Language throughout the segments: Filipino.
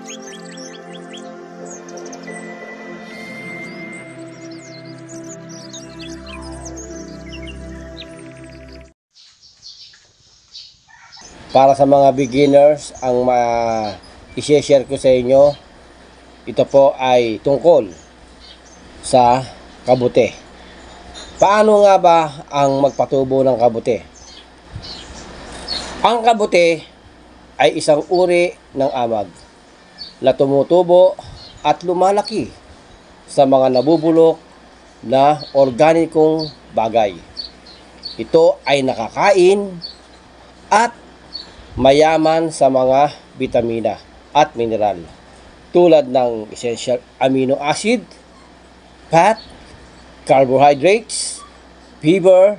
Para sa mga beginners, ang i-share ko sa inyo, ito po ay tungkol sa kabute. Paano nga ba ang magpatubo ng kabute? Ang kabute ay isang uri ng amag na tumutubo at lumalaki sa mga nabubulok na organikong bagay. Ito ay nakakain at mayaman sa mga bitamina at mineral tulad ng essential amino acid, fat, carbohydrates, fiber,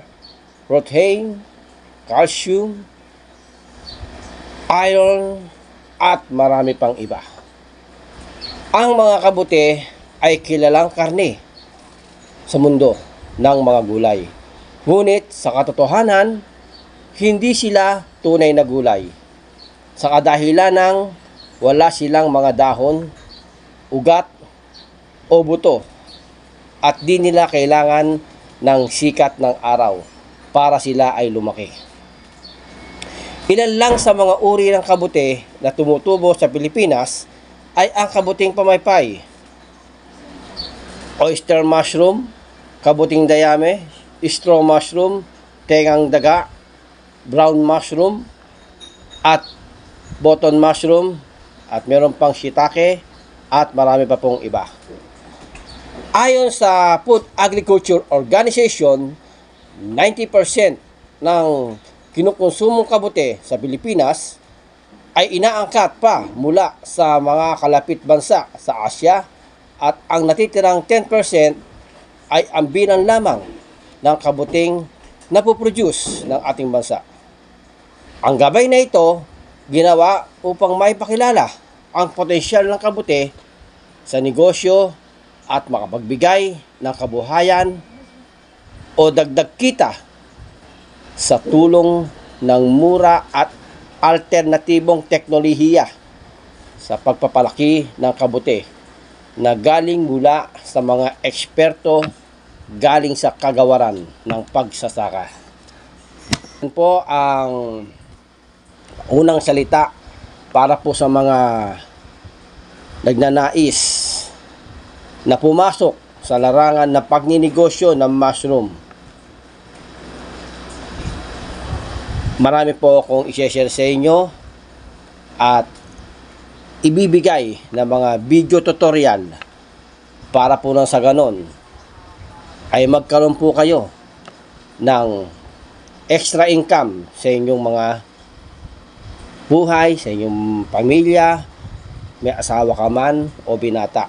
protein, calcium, iron, at marami pang iba. Ang mga kabute ay kilalang karne sa mundo ng mga gulay. Ngunit sa katotohanan, hindi sila tunay na gulay. Sa kadahilan ng wala silang mga dahon, ugat, o buto, at di nila kailangan ng sikat ng araw para sila ay lumaki. Ilan lang sa mga uri ng kabute na tumutubo sa Pilipinas ay ang kabuting pamaypay, oyster mushroom, kabuting dayame, straw mushroom, tengang daga, brown mushroom, at button mushroom, at meron pang shiitake, at marami pa pong iba. Ayon sa Food Agriculture Organization, 90% ng kinukonsumong kabute sa Pilipinas ay inaangkat pa mula sa mga kalapit bansa sa Asia, at ang natitirang 10% ay ambinan lamang ng kabuting napoproduce ng ating bansa. Ang gabay na ito ginawa upang maipakilala ang potensyal ng kabute sa negosyo at makapagbigay ng kabuhayan o dagdag kita sa tulong ng mura at alternatibong teknolohiya sa pagpapalaki ng kabute na galing mula sa mga eksperto galing sa kagawaran ng pagsasaka. Yan po ang unang salita para po sa mga nagnanais na pumasok sa larangan na pagninegosyo ng mushroom. Marami po akong i-share sa inyo at ibibigay na mga video tutorial para po nang sa ganon ay magkaroon po kayo ng extra income sa inyong mga buhay, sa inyong pamilya, may asawa ka man o binata.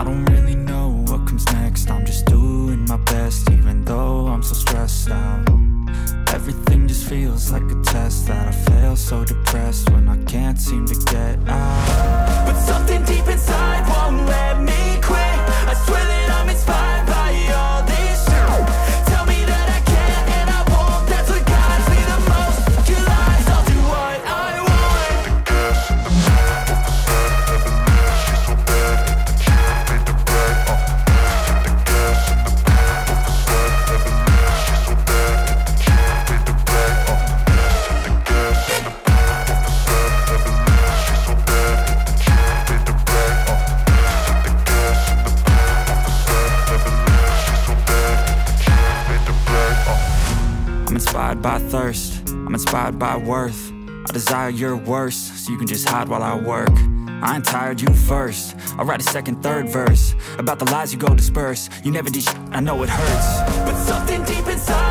I don't really know what comes next. I'm just doing my best, even though I'm so stressed out. Everything just feels like a test that I fail, so depressed when I can't seem to get out. But something deep inside won't let me quit. I swear that I'm inspired by all this shit. Tell me that I can and I won't. That's what guides me the most. Your lies, I'll do what I want. The gas in the back of the set, never leave. She's so bad, she done made the bed. The gas in the back of the set, never leave. She's so bad, she done made the bed. The gas in the back of the set, never leave. She's so bad, she done made the bed. The gas in the back of the set, never leave. She's so bad, she done made the bed. I'm inspired by thirst, I'm inspired by worth. I desire your worst, so you can just hide while I work. I ain't tired, you first. I'll write a second, third verse about the lies you go disperse. You never did shit, I know it hurts, but something deep inside